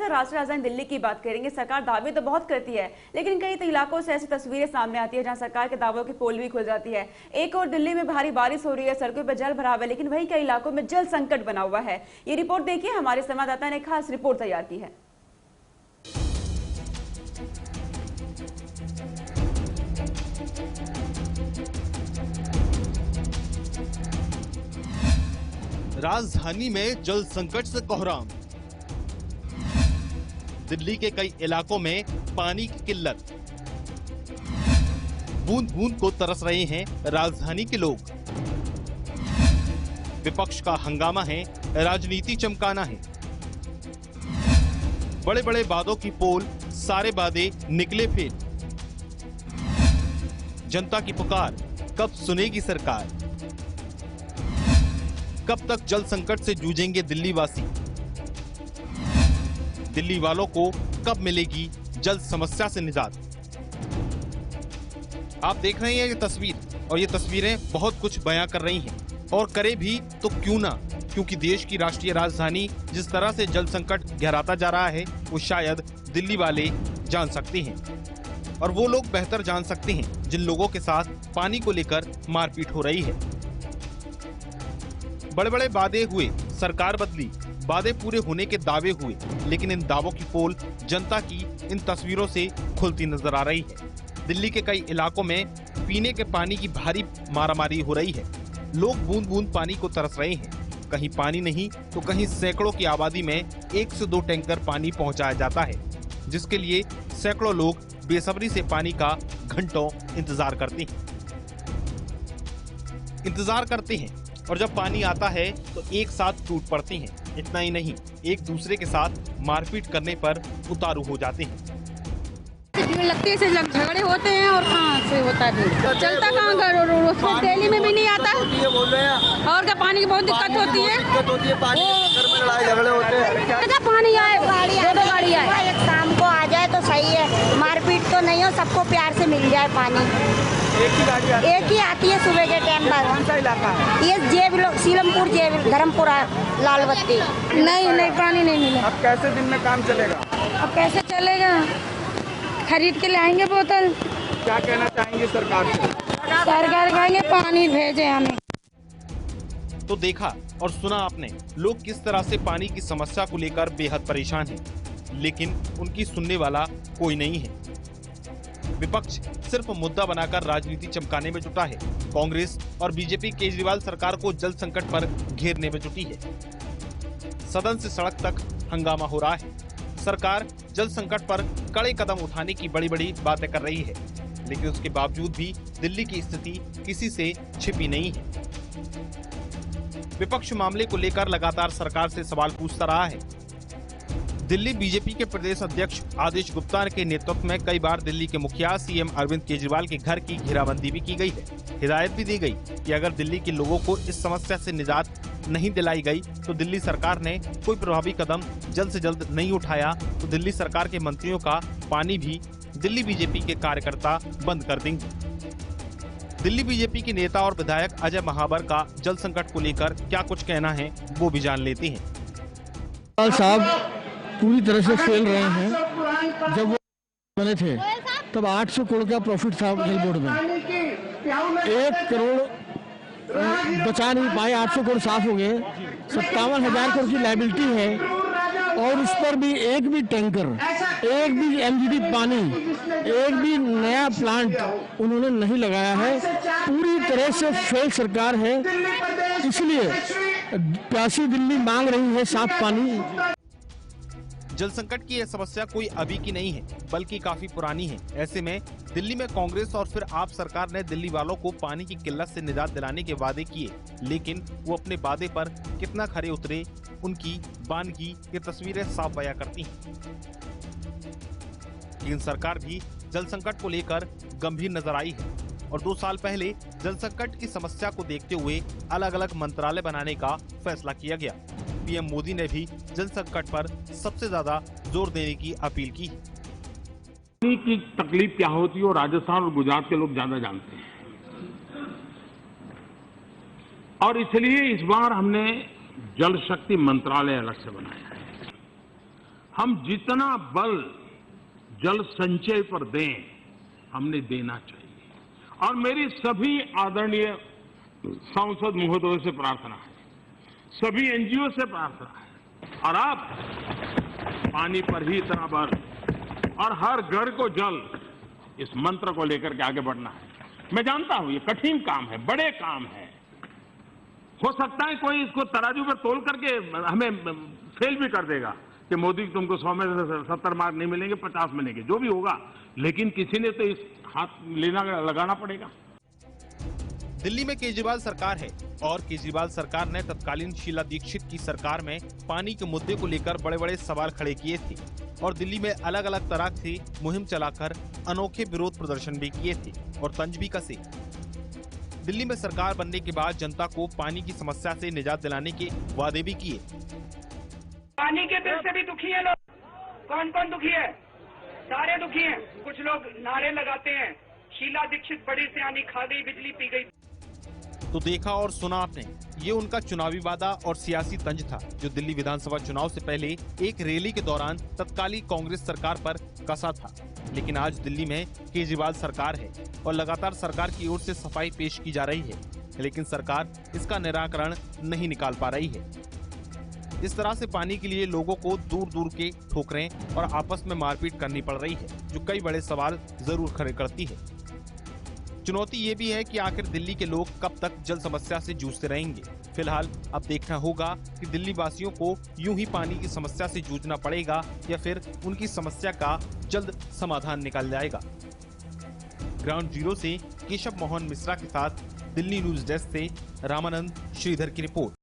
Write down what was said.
राष्ट्रीय राजधानी दिल्ली की बात करेंगे। सरकार दावे तो बहुत करती है, लेकिन कई इलाकों से ऐसी तस्वीरें सामने आती है जहां सरकार के दावों की पोल भी खुल जाती है। एक और दिल्ली में भारी बारिश हो रही है, सड़कों पर जल भराव है, लेकिन वहीं कई इलाकों में जल संकट बना हुआ है। ये रिपोर्ट देखिए, हमारे संवाददाता ने खास रिपोर्ट तैयार की है। राजधानी में जल संकट से कोहराम। दिल्ली के कई इलाकों में पानी की किल्लत। बूंद बूंद को तरस रहे हैं राजधानी के लोग। विपक्ष का हंगामा है, राजनीति चमकाना है। बड़े बड़े वादों की पोल, सारे वादे निकले फेल। जनता की पुकार कब सुनेगी सरकार? कब तक जल संकट से जूझेंगे दिल्ली वासी? दिल्ली वालों को कब मिलेगी जल समस्या से निजात? आप देख रहे हैं ये तस्वीर, और ये तस्वीरें बहुत कुछ बयां कर रही हैं, और करे भी तो क्यों ना, क्योंकि देश की राष्ट्रीय राजधानी जिस तरह से जल संकट गहराता जा रहा है वो शायद दिल्ली वाले जान सकते हैं, और वो लोग बेहतर जान सकते हैं जिन लोगों के साथ पानी को लेकर मारपीट हो रही है। बड़े बड़े वादे हुए, सरकार बदली, वादे पूरे होने के दावे हुए, लेकिन इन दावों की पोल जनता की इन तस्वीरों से खुलती नजर आ रही है। दिल्ली के कई इलाकों में पीने के पानी की भारी मारामारी हो रही है। लोग बूंद बूंद पानी को तरस रहे हैं। कहीं पानी नहीं तो कहीं सैकड़ों की आबादी में 1 से 2 टैंकर पानी पहुंचाया जाता है, जिसके लिए सैकड़ों लोग बेसब्री से पानी का घंटों इंतजार करते हैं, और जब पानी आता है तो एक साथ टूट पड़ते हैं। इतना ही नहीं, एक दूसरे के साथ मारपीट करने पर उतारू हो जाते हैं। लगती है झगड़े होते हैं, और कहाँ से होता है, तो चलता कहाँ घर दिल्ली में भी नहीं आता है। और क्या पानी की बहुत दिक्कत होती है, पानी लड़ाई झगड़े होते हैं। पानी आए, दो गाड़ी आए, शाम को आ जाए तो सही है, मारपीट तो नहीं हो, सबको प्यार से मिल जाए पानी। एक ही आती है सुबह के टाइम पर। कौन सा इलाका है? ये सीलमपुर, धर्मपुरा, लालबत्ती। नहीं पानी नहीं मिला। अब कैसे दिन में काम चलेगा? अब कैसे चलेगा? खरीद के लाएंगे बोतल। क्या कहना चाहेंगे सरकार से? सरकार कहेंगे पानी भेजे हमें। तो देखा और सुना आपने, लोग किस तरह से पानी की समस्या को लेकर बेहद परेशान हैं, लेकिन उनकी सुनने वाला कोई नहीं है। विपक्ष सिर्फ मुद्दा बनाकर राजनीति चमकाने में जुटा है। कांग्रेस और बीजेपी केजरीवाल सरकार को जल संकट पर घेरने में जुटी है। सदन से सड़क तक हंगामा हो रहा है। सरकार जल संकट पर कड़े कदम उठाने की बड़ी बड़ी बातें कर रही है, लेकिन उसके बावजूद भी दिल्ली की स्थिति किसी से छिपी नहीं है। विपक्ष मामले को लेकर लगातार सरकार से सवाल पूछता रहा है। दिल्ली बीजेपी के प्रदेश अध्यक्ष आदेश गुप्ता के नेतृत्व में कई बार दिल्ली के मुखिया सीएम अरविंद केजरीवाल के घर की घेराबंदी भी की गई है। हिदायत भी दी गई कि अगर दिल्ली के लोगों को इस समस्या से निजात नहीं दिलाई गई तो दिल्ली सरकार ने कोई प्रभावी कदम जल्द से जल्द नहीं उठाया तो दिल्ली सरकार के मंत्रियों का पानी भी दिल्ली बीजेपी के कार्यकर्ता बंद कर देंगे। दिल्ली बीजेपी के नेता और विधायक अजय महावर का जल संकट को लेकर क्या कुछ कहना है, वो भी जान लेते हैं। साहब पूरी तरह से फेल रहे हैं। जब वो बने थे तब 800 करोड़ का प्रॉफिट था जल बोर्ड में, 1 करोड़ बचा नहीं पाए, 800 करोड़ साफ हो गए, 57,000 करोड़ की लायबिलिटी है, और उस पर भी एक भी टैंकर, एक भी एमजीडी पानी, एक भी नया प्लांट उन्होंने नहीं लगाया है। पूरी तरह से फेल सरकार है, इसलिए प्यासी दिल्ली मांग रही है साफ पानी। जल संकट की यह समस्या कोई अभी की नहीं है, बल्कि काफी पुरानी है। ऐसे में दिल्ली में कांग्रेस और फिर आप सरकार ने दिल्ली वालों को पानी की किल्लत से निजात दिलाने के वादे किए, लेकिन वो अपने वादे पर कितना खरे उतरे, उनकी बानगी ये तस्वीरें साफ बयां करती हैं। लेकिन सरकार भी जल संकट को लेकर गंभीर नजर आई है, और 2 साल पहले जल संकट की समस्या को देखते हुए अलग अलग मंत्रालय बनाने का फैसला किया गया। पीएम मोदी ने भी जल संकट पर सबसे ज्यादा जोर देने की अपील की। पानी की तकलीफ क्या होती है, राजस्थान और गुजरात के लोग ज्यादा जानते हैं, और इसलिए इस बार हमने जल शक्ति मंत्रालय अलग से बनाया है। हम जितना बल जल संचय पर दें, हमने देना चाहिए। और मेरी सभी आदरणीय सांसद महोदयों से प्रार्थना है, सभी एनजीओ से प्रार्थना है, और आप पानी पर ही इतना बल और हर घर को जल, इस मंत्र को लेकर के आगे बढ़ना है। मैं जानता हूं ये कठिन काम है, बड़े काम है। हो सकता है कोई इसको तराजू पर तोल करके हमें फेल भी कर देगा कि मोदी तुमको 100 में 70 मार्क नहीं मिलेंगे, 50 मिलेंगे, जो भी होगा, लेकिन किसी ने तो इस हाथ लगाना पड़ेगा। दिल्ली में केजरीवाल सरकार है और केजरीवाल सरकार ने तत्कालीन शीला दीक्षित की सरकार में पानी के मुद्दे को लेकर बड़े बड़े सवाल खड़े किए थे और दिल्ली में अलग अलग तरह से मुहिम चलाकर अनोखे विरोध प्रदर्शन भी किए थे और तंज भी कसे। दिल्ली में सरकार बनने के बाद जनता को पानी की समस्या से निजात दिलाने के वादे भी किए। पानी के बिल से भी दुखी है लोग। कौन कौन दुखी है? सारे दुखी हैं। कुछ लोग नारे लगाते हैं, शीला दीक्षित बड़ी सियानी, खा गई बिजली पी गई। तो देखा और सुना आपने, ये उनका चुनावी वादा और सियासी तंज था जो दिल्ली विधानसभा चुनाव से पहले एक रैली के दौरान तत्कालीन कांग्रेस सरकार पर कसा था। लेकिन आज दिल्ली में केजरीवाल सरकार है और लगातार सरकार की ओर से सफाई पेश की जा रही है, लेकिन सरकार इसका निराकरण नहीं निकाल पा रही है। इस तरह से पानी के लिए लोगों को दूर दूर के ठोकरें और आपस में मारपीट करनी पड़ रही है, जो कई बड़े सवाल जरूर खड़े करती है। चुनौती ये भी है कि आखिर दिल्ली के लोग कब तक जल समस्या से जूझते रहेंगे। फिलहाल अब देखना होगा कि दिल्ली वासियों को यूं ही पानी की समस्या से जूझना पड़ेगा या फिर उनकी समस्या का जल्द समाधान निकल जाएगा। ग्राउंड जीरो से केशव मोहन मिश्रा के साथ दिल्ली न्यूज डेस्क से रामानंद श्रीधर की रिपोर्ट।